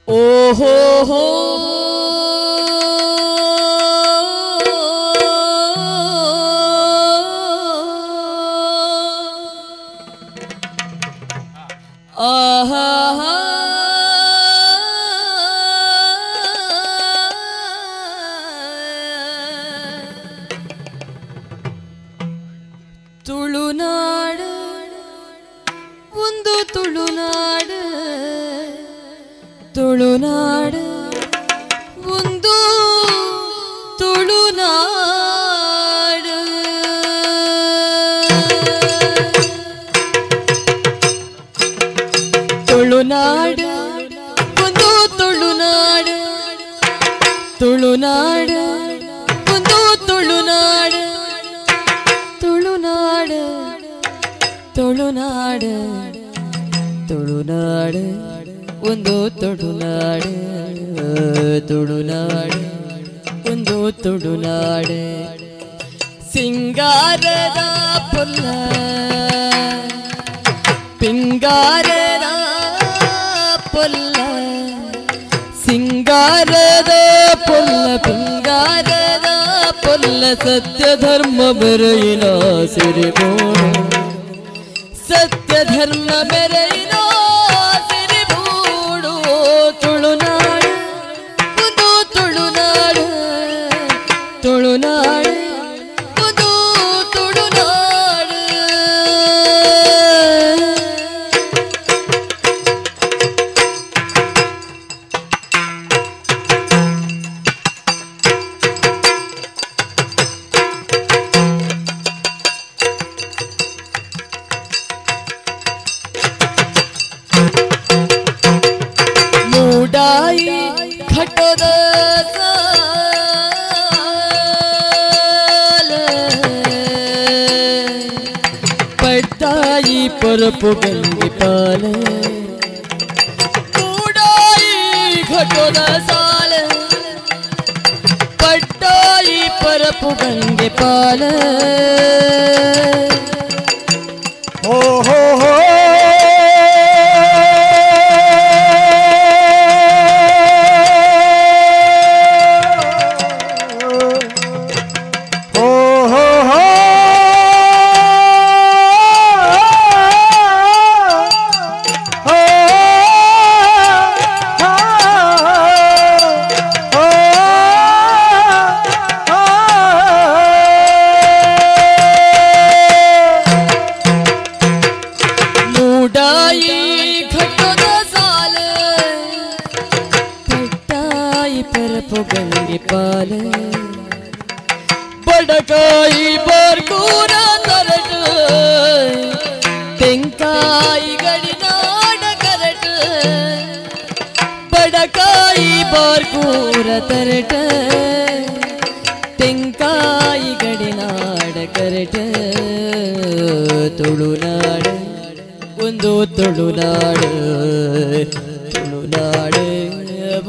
ಓಹೋ ಹೋ ಆಹಾ ತುಳುನಾಡು ಒಂದು ತುಳುನಾಡು ತುಳುನಾಡು ಒಂದು ತುಳುನಾಡು ತುಳುನಾಡು ಒಂದು ತುಳುನಾಡು ತುಳುನಾಡು ಒಂದು ತುಳುನಾಡು ತುಳುನಾಡು ತುಳುನಾಡು ತುಳುನಾಡು ಒಂದು ತುಳುನಾಡು ತುಳುನಾಡು ಒಂದು ತುಳುನಾಡು ಸಿಂಗಾರದ ಪುಲ್ಲ ಪಿಂಗಾರದ ಪುಲ್ಲ ಸಿಂಗಾರದ ಪುಲ್ಲ ಪಿಂಗಾರದ ಪುಲ್ಲ ಸತ್ಯ ಧರ್ಮ ಬೆರೆಯಿನ ಸಿರಿಬೋಳು ಸತ್ಯ ಧರ್ಮ ಬೆರೆಯಿನ ಸಿರಿಬೋಳು ತುಳುನಾಡು ಒಂದು ತುಳುನಾಡು ತುಳುನಾಡು ಒಂದು ತುಳುನಾಡು ಮೂಡಾಯಿ ಘಟದ ಸಾಲ ಪಡ್ತಾಯಿ ಪರಪು ಗಂಗೆ ಪಾಲ ಮೂಡಾಯಿ ಘಟದ ಸಾಲ ಪಡ್ತಾಯಿ ಪರಪು ಗಂಗೆ ಪಾಲ ಹೋ ಹೋ ಹೋ ಗಂಗೆ ಪಾಲ ಬಡಕಾಯಿ ಬರ್ಗೂರ ತರಟ ತೆಂಕಾಯಿ ಗಡಿನಾಡ ಕರಟ ಬಡಕಾಯಿ ಬರ್ಗೂರ ತರಟ ತೆಂಕಾಯಿ ಗಡಿನಾಡ ಕರಟ ತುಳುನಾಡು ಒಂದು ತುಳುನಾಡು ತುಳುನಾಡು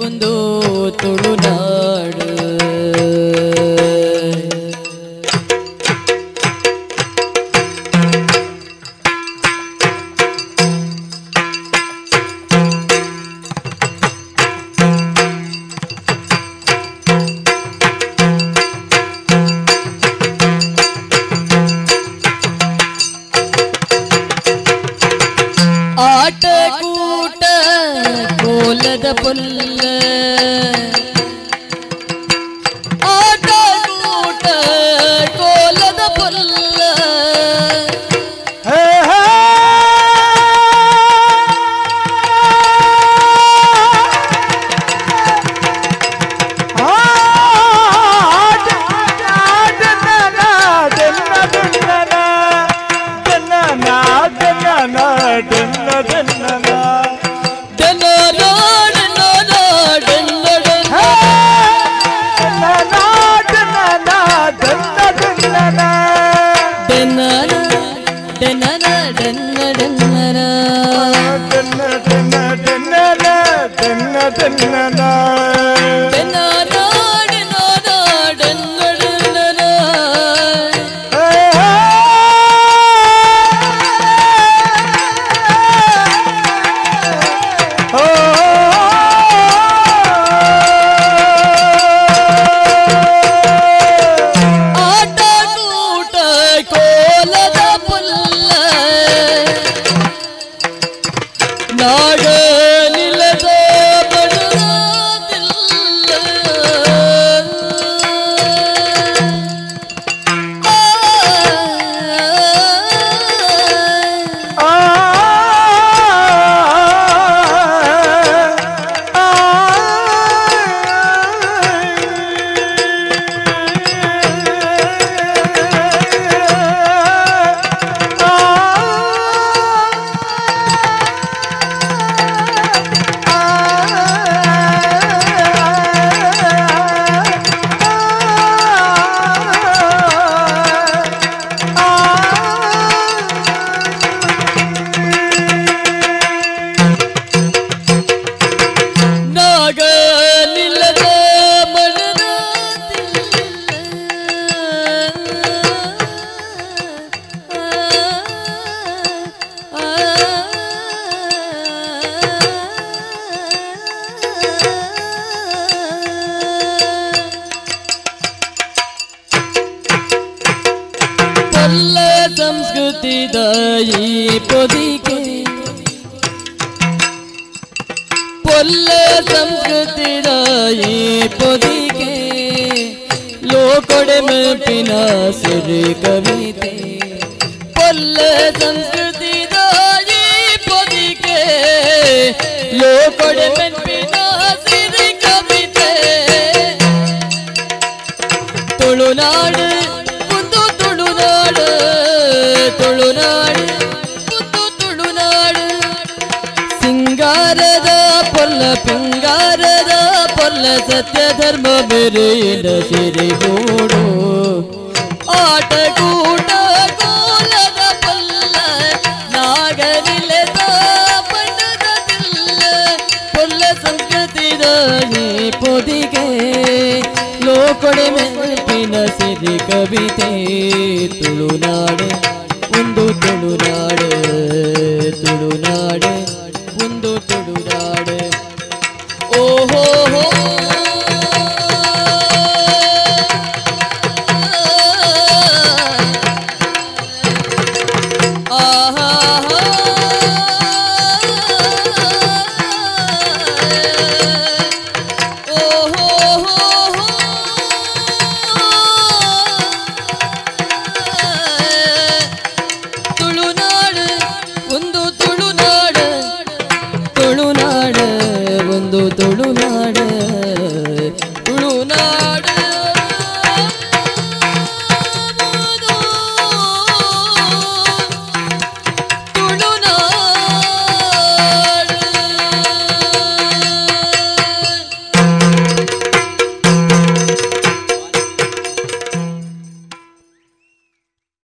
ಒಂದು ತುಳುನಾಡು ಆಟ ಕೂಟ ಕೋಲದ ಪುಲ್ಲ ಆಟ ಕೂಟ ಕೋಲದ ಪುಲ್ಲ ನಾಗ ನಿಲ್ಲದ ಮನದ ಪಲ್ಲ ಸಂಸ್ಕೃತಿದ ಈ ಪೊದಿಕೆ ಪೊಲ್ಲ ಸಂಸ್ಕೃತಿದ ಈ ಪೊದಿಕೆ ಲೋಕೊಡೆ ಮೆಪ್ಪಿನ ಸಿರಿ ಕವಿತೆ ಪೊಲ್ಲ ಸಂಸ್ಕೃತಿದ ಈ ಪೊದಿಕೆ ಲೋಕೊಡೆ ಮೆಪ್ಪಿನ ಸಿರಿ ಕವಿತೆ ತುಳುನಾಡು ಒಂದು ತುಳುನಾಡು ತುಳುನಾಡು ಒಂದು ತುಳುನಾಡು ಸಿಂಗಾರದ ಪೊಲ್ಲ ಪಿಂಗಾರದ ಪೊಲ್ಲ ಸತ್ಯ ಧರ್ಮ ಬೆರೆಯಿದ ಸಿರಿಗೂಡು ಆಟಗೂಟ ಕೋಲದ ಪೊಲ್ಲ ನಾಗನಿಲೆದ ಬಣ್ಣದ ತಿಲ್ಲ ಪೊಲ್ಲ ಸಂಸ್ಕೃತಿದ ಈ ಪೊದಿಗೆ ಲೋಕೊಡೆ ಮೆಪ್ಪಿನ ಸಿರಿ ಕವಿತೆ ತುಳುನಾಡು ಒಂದು ತುಳುನಾಡು ತುಳುನಾಡು ಒಂದು ತುಳುನಾಡು ಓಹೋ ಹೋ ತುಳುನಾಡು ಒಂದು ತುಳುನಾಡು ತುಳುನಾಡು ಒಂದು ತುಳುನಾಡು